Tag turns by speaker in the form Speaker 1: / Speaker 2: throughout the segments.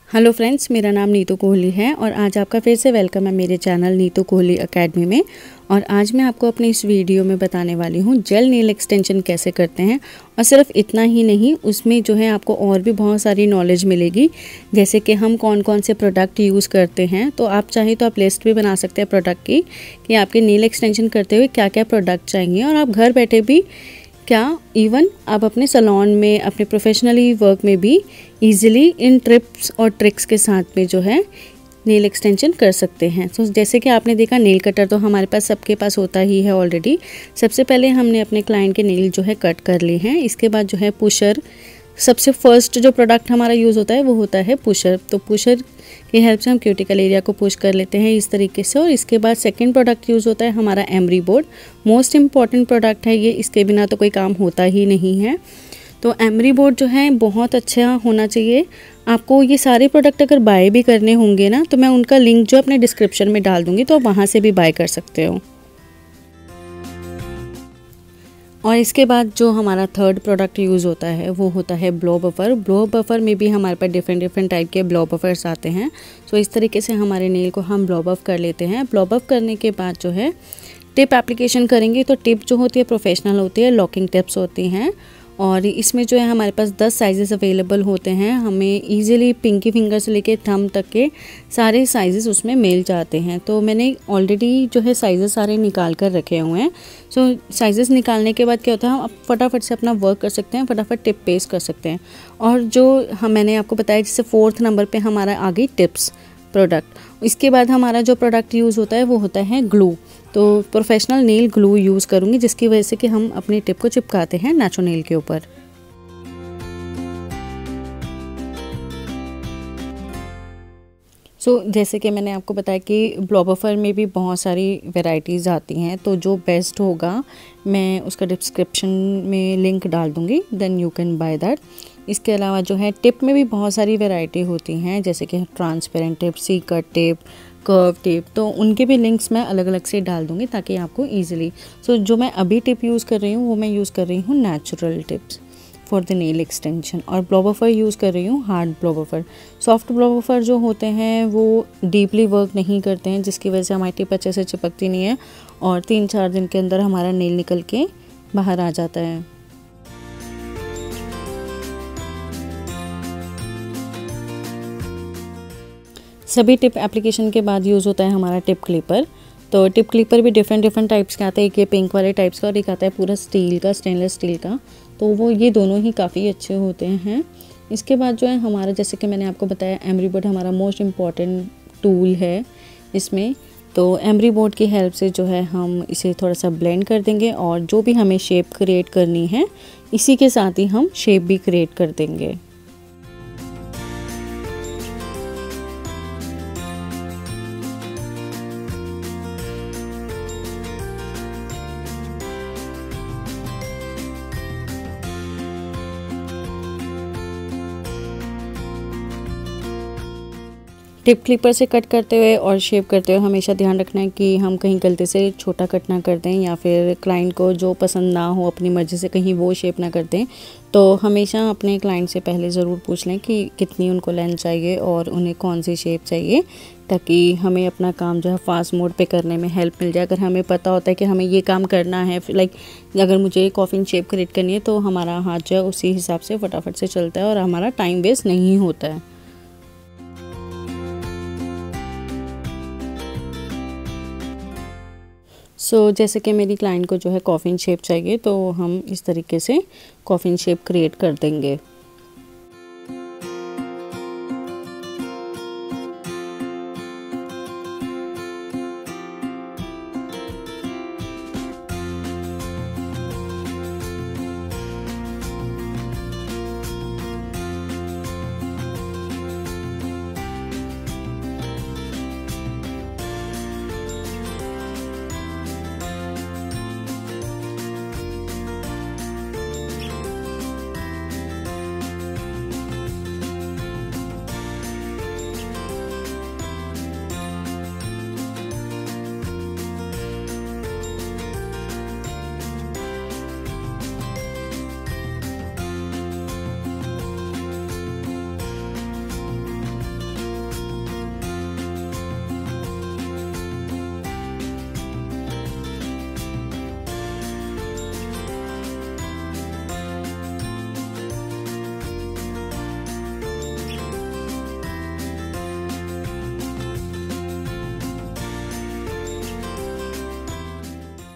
Speaker 1: Hello friends, मेरा नाम नीतू कोहली है और आज आपका फिर से वेलकम है मेरे चैनल नीतू कोहली एकेडमी में। और आज मैं आपको अपनी इस वीडियो में बताने वाली हूँ जेल नेल एक्सटेंशन कैसे करते हैं। और सिर्फ इतना ही नहीं, उसमें जो है आपको और भी बहुत सारी नॉलेज मिलेगी, जैसे कि हम कौन कौन से प्रोडक्ट यूज़ करते हैं। तो आप चाहें तो आप लिस्ट भी बना सकते हैं प्रोडक्ट की कि आपके नेल एक्सटेंशन करते हुए क्या क्या प्रोडक्ट चाहिए। और आप घर बैठे भी क्या इवन आप अपने सैलून में, अपने प्रोफेशनली वर्क में भी इजीली इन टिप्स और ट्रिक्स के साथ में जो है नेल एक्सटेंशन कर सकते हैं। तो जैसे कि आपने देखा, नेल कटर तो हमारे पास सबके पास होता ही है ऑलरेडी। सबसे पहले हमने अपने क्लाइंट के नेल जो है कट कर लिए हैं। इसके बाद जो है पुशर, सबसे फर्स्ट जो प्रोडक्ट हमारा यूज़ होता है वो होता है पुशर। तो पुशर की हेल्प से हम क्यूटिकल एरिया को पुश कर लेते हैं इस तरीके से। और इसके बाद सेकंड प्रोडक्ट यूज़ होता है हमारा emery board. Most important product है ये, इसके बिना तो कोई काम होता ही नहीं है। तो एमरी बोर्ड जो है बहुत अच्छा होना चाहिए। आपको ये सारे प्रोडक्ट अगर बाय भी करने होंगे ना, तो मैं उनका लिंक जो अपने डिस्क्रिप्शन में डाल दूँगी, तो आप वहाँ से भी बाय कर सकते हो। और इसके बाद जो हमारा थर्ड प्रोडक्ट यूज़ होता है वो होता है ब्लो बफर। ब्लो बफर में भी हमारे पास डिफरेंट टाइप के ब्लो बफर्स आते हैं। तो इस तरीके से हमारे नेल को हम ब्लो बफ कर लेते हैं। ब्लो बफ करने के बाद जो है टिप एप्लीकेशन करेंगे। तो टिप जो होती है प्रोफेशनल होती है, लॉकिंग टिप्स होती हैं। और इसमें जो है हमारे पास 10 साइजेस अवेलेबल होते हैं। हमें इजीली पिंकी फिंगर से लेके थंब तक के सारे साइजेस उसमें मिल जाते हैं। तो मैंने ऑलरेडी जो है साइजेस सारे निकाल कर रखे हुए हैं। सो साइजेस निकालने के बाद क्या होता है, हम फटाफट से अपना वर्क कर सकते हैं, फटाफट टिप पेस्ट कर सकते हैं। और जो मैंने आपको बताया, जैसे 4th नंबर पे हमारा आ गई टिप्स प्रोडक्ट। इसके बाद हमारा जो प्रोडक्ट यूज़ होता है वो होता है ग्लू। तो प्रोफेशनल नेल ग्लू यूज़ करूँगी, जिसकी वजह से कि हम अपनी टिप को चिपकाते हैं नेचुरल नेल के ऊपर। जैसे कि मैंने आपको बताया कि ब्लो बफर में भी बहुत सारी वैरायटीज़ आती हैं। तो जो बेस्ट होगा मैं उसका डिस्क्रिप्शन में लिंक डाल दूँगी, then you can buy that. इसके अलावा जो है टिप में भी बहुत सारी वैरायटी होती हैं, जैसे कि ट्रांसपेरेंट टिप, सी कट टिप, कर्व टिप। तो उनके भी लिंक्स मैं अलग अलग से डाल दूँगी ताकि आपको ईजिली। जो मैं अभी टिप यूज़ कर रही हूँ वो मैं यूज़ कर रही हूँ natural tips for the nail extension. और ब्लो बफर यूज़ कर रही हूँ hard blow buffer. Soft blow buffer जो होते हैं वो डीपली वर्क नहीं करते हैं, जिसकी वजह से हमारी टिप अच्छे से चिपकती नहीं है और 3-4 दिन के अंदर हमारा नेल निकल के बाहर आ जाता है। सभी टिप एप्लीकेशन के बाद यूज़ होता है हमारा टिप क्लिपर। तो टिप क्लिपर भी डिफरेंट टाइप्स के आते हैं। एक ये पिंक वाले टाइप्स का और एक आता है पूरा स्टील का, स्टेनलेस स्टील का। तो वो ये दोनों ही काफ़ी अच्छे होते हैं। इसके बाद जो है हमारा, जैसे कि मैंने आपको बताया, एमरी बोर्ड हमारा मोस्ट इम्पॉर्टेंट टूल है इसमें। तो एमरी बोर्ड की हेल्प से जो है हम इसे थोड़ा सा ब्लेंड कर देंगे और जो भी हमें शेप क्रिएट करनी है इसी के साथ ही हम शेप भी क्रिएट कर देंगे। टिप क्लिपर से कट करते हुए और शेप करते हुए हमेशा ध्यान रखना है कि हम कहीं गलती से छोटा कट ना कर दें, या फिर क्लाइंट को जो पसंद ना हो अपनी मर्ज़ी से कहीं वो शेप ना कर दें। तो हमेशा अपने क्लाइंट से पहले ज़रूर पूछ लें कि कितनी उनको लेंथ चाहिए और उन्हें कौन सी शेप चाहिए, ताकि हमें अपना काम जो है फास्ट मोड पे करने में हेल्प मिल जाए। अगर हमें पता होता है कि हमें ये काम करना है, लाइक अगर मुझे कॉफ़िन शेप क्रिएट करनी है, तो हमारा हाथ जो है उसी हिसाब से फटाफट से चलता है और हमारा टाइम वेस्ट नहीं होता है। जैसे कि मेरी क्लाइंट को जो है कॉफ़िन शेप चाहिए, तो हम इस तरीके से कॉफ़िन शेप क्रिएट कर देंगे।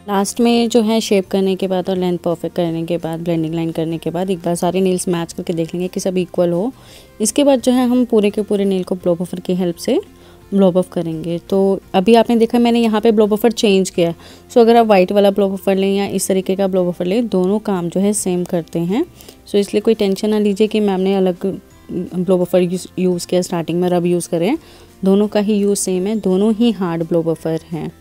Speaker 1: लास्ट में जो है शेप करने के बाद और लेंथ परफेक्ट करने के बाद, ब्लेंडिंग लाइन करने के बाद एक बार सारे नेल्स मैच करके देख लेंगे कि सब इक्वल हो। इसके बाद जो है हम पूरे के पूरे नेल को ब्लो बफर की हेल्प से ब्लो बफ करेंगे। तो अभी आपने देखा मैंने यहाँ पे ब्लो बफर चेंज किया। सो अगर आप वाइट वाला ब्लो बफर लें या इस तरीके का ब्लो बफर लें, दोनों काम जो है सेम करते हैं। सो इसलिए कोई टेंशन ना लीजिए कि मैम ने अलग ब्लो बफर यूज़ किया स्टार्टिंग में, रब यूज़ करें। दोनों का ही यूज़ सेम है, दोनों ही हार्ड ब्लो बफर हैं।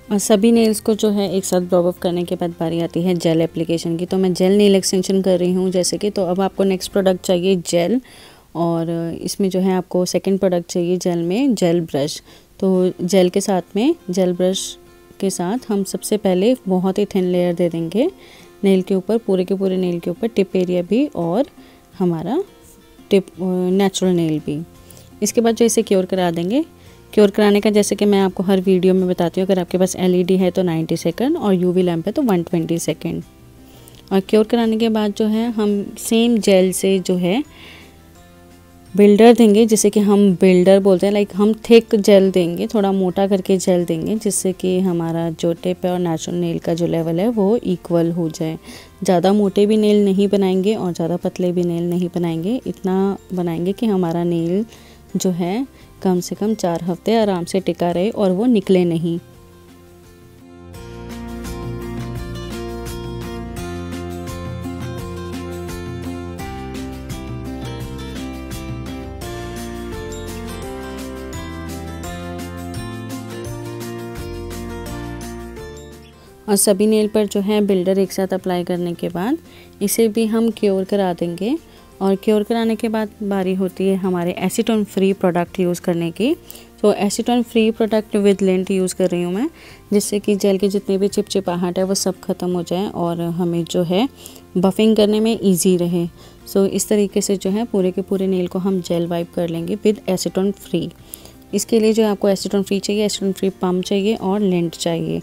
Speaker 1: और सभी नेल्स को जो है एक साथ ब्लो बफ करने के बाद बारी आती है जेल एप्लीकेशन की। तो मैं जेल नेल एक्सटेंशन कर रही हूँ जैसे कि। तो अब आपको नेक्स्ट प्रोडक्ट चाहिए जेल, और इसमें जो है आपको सेकंड प्रोडक्ट चाहिए जेल में जेल ब्रश। तो जेल के साथ में जेल ब्रश के साथ हम सबसे पहले बहुत ही थिन लेयर दे देंगे नेल के ऊपर, पूरे के पूरे नेल के ऊपर, टिप एरिया भी और हमारा टिप नेचुरल नेल भी। इसके बाद जो इसे क्योर करा देंगे। क्योर कराने का जैसे कि मैं आपको हर वीडियो में बताती हूँ, अगर आपके पास एलईडी है तो 90 सेकंड और यूवी लैंप है तो 120 सेकंड। और क्योर कराने के बाद जो है हम सेम जेल से जो है बिल्डर देंगे, जिसे कि हम बिल्डर बोलते हैं। लाइक हम थिक जेल देंगे, थोड़ा मोटा करके जेल देंगे, जिससे कि हमारा जो टिप है और नेचुरल नेल का जो लेवल है वो इक्वल हो जाए। ज़्यादा मोटे भी नेल नहीं बनाएंगे और ज़्यादा पतले भी नेल नहीं बनाएंगे। इतना बनाएंगे कि हमारा नेल जो है कम से कम 4 हफ्ते आराम से टिका रहे और वो निकले नहीं। और सभी नेल पर जो है बिल्डर एक साथ अप्लाई करने के बाद इसे भी हम क्योर करा देंगे। और क्योर कराने के बाद बारी होती है हमारे एसीटोन फ्री प्रोडक्ट यूज़ करने की। तो acetone free product with lint use कर रही हूँ मैं, जिससे कि जेल की जितनी भी चिपचिपाहट है वो सब ख़त्म हो जाए और हमें जो है बफिंग करने में इजी रहे। सो इस तरीके से जो है पूरे के पूरे नेल को हम जेल वाइप कर लेंगे विद एसीटोन फ्री। इसके लिए जो आपको एसीटोन फ्री चाहिए, एसीटोन फ्री पम्प चाहिए और लिंट चाहिए।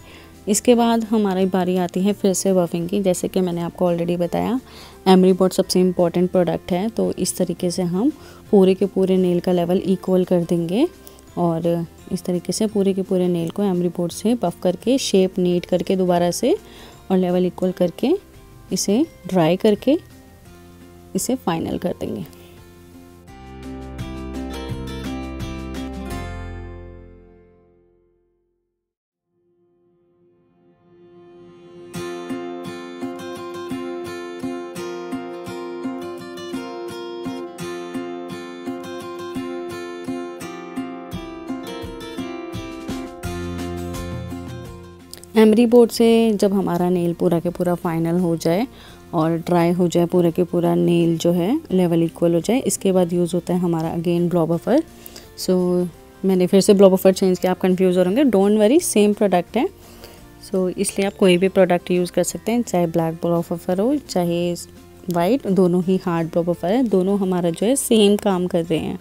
Speaker 1: इसके बाद हमारी बारी आती है फिर से बफिंग की। जैसे कि मैंने आपको ऑलरेडी बताया, एमरी बोर्ड सबसे इम्पॉर्टेंट प्रोडक्ट है। तो इस तरीके से हम पूरे के पूरे नेल का लेवल इक्वल कर देंगे और इस तरीके से पूरे के पूरे नेल को एमरी बोर्ड से बफ करके शेप नीट करके दोबारा से और लेवल इक्वल करके इसे ड्राई करके इसे फाइनल कर देंगे। एमरी बोर्ड से जब हमारा नेल पूरा के पूरा फाइनल हो जाए और ड्राई हो जाए, पूरा के पूरा नेल जो है लेवल इक्वल हो जाए, इसके बाद यूज़ होता है हमारा अगेन ब्लो बफर। सो मैंने फिर से ब्लो बफर चेंज किया, आप कंफ्यूज हो रहे होंगे, डोंट वरी, सेम प्रोडक्ट है। सो इसलिए आप कोई भी प्रोडक्ट यूज़ कर सकते हैं, चाहे ब्लैक ब्लो बफर हो चाहे वाइट, दोनों ही हार्ड ब्लो बफर है, दोनों हमारा जो है सेम काम कर रहे हैं।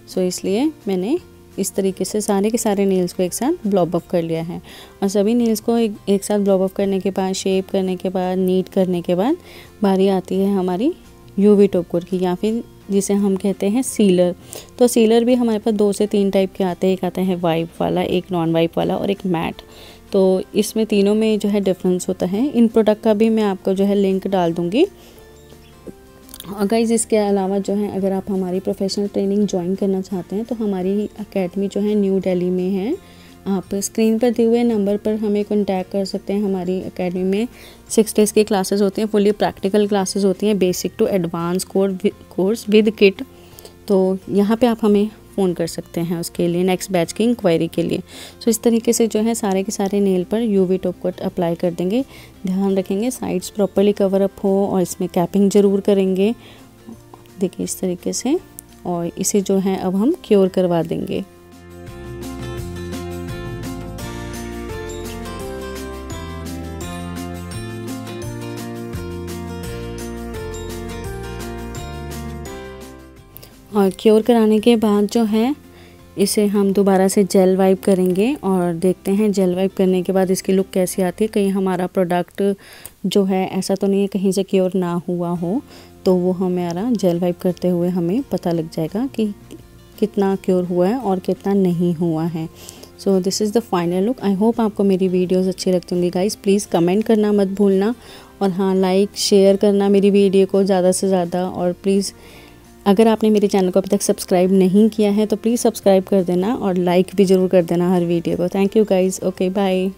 Speaker 1: सो इसलिए मैंने इस तरीके से सारे के सारे नेल्स को एक साथ ब्लो बफ कर लिया है। और सभी नेल्स को एक साथ ब्लो बफ करने के बाद, शेप करने के बाद, नीट करने के बाद बारी आती है हमारी यूवी टॉप कोट की, या फिर जिसे हम कहते हैं सीलर। तो सीलर भी हमारे पास 2 से 3 टाइप के आते हैं। एक आता है वाइप वाला, एक नॉन वाइप वाला और एक मैट। तो इसमें तीनों में जो है डिफरेंस होता है। इन प्रोडक्ट का भी मैं आपको जो है लिंक डाल दूँगी। और गाइज़ इसके अलावा जो है अगर आप हमारी प्रोफेशनल ट्रेनिंग ज्वाइन करना चाहते हैं तो हमारी एकेडमी जो है न्यू दिल्ली में है। आप स्क्रीन पर दिए हुए नंबर पर हमें कांटेक्ट कर सकते हैं। हमारी एकेडमी में 6 डेज़ की क्लासेस होती हैं, फुली प्रैक्टिकल क्लासेस होती हैं, basic to advance course with kit. तो यहाँ पे आप हमें फ़ोन कर सकते हैं उसके लिए, नेक्स्ट बैच की इंक्वायरी के लिए। सो इस तरीके से जो है सारे के सारे नेल पर यूवी टॉप कोट अप्लाई कर देंगे। ध्यान रखेंगे साइड्स प्रॉपर्ली कवर अप हो और इसमें कैपिंग ज़रूर करेंगे, देखिए इस तरीके से। और इसे जो है अब हम क्योर करवा देंगे। और क्योर कराने के बाद जो है इसे हम दोबारा से जेल वाइप करेंगे और देखते हैं जेल वाइप करने के बाद इसकी लुक कैसी आती है। कहीं हमारा प्रोडक्ट जो है ऐसा तो नहीं है कहीं से क्योर ना हुआ हो, तो वो हमारा जेल वाइप करते हुए हमें पता लग जाएगा कि कितना क्योर हुआ है और कितना नहीं हुआ है। So this is the final look. I hope आपको मेरी वीडियोस अच्छी लगती होंगी गाइस। प्लीज़ कमेंट करना मत भूलना, और हाँ, लाइक शेयर करना मेरी वीडियो को ज़्यादा से ज़्यादा। और प्लीज़ अगर आपने मेरे चैनल को अभी तक सब्सक्राइब नहीं किया है तो प्लीज़ सब्सक्राइब कर देना और लाइक भी ज़रूर कर देना हर वीडियो को। Thank you guys. Okay bye.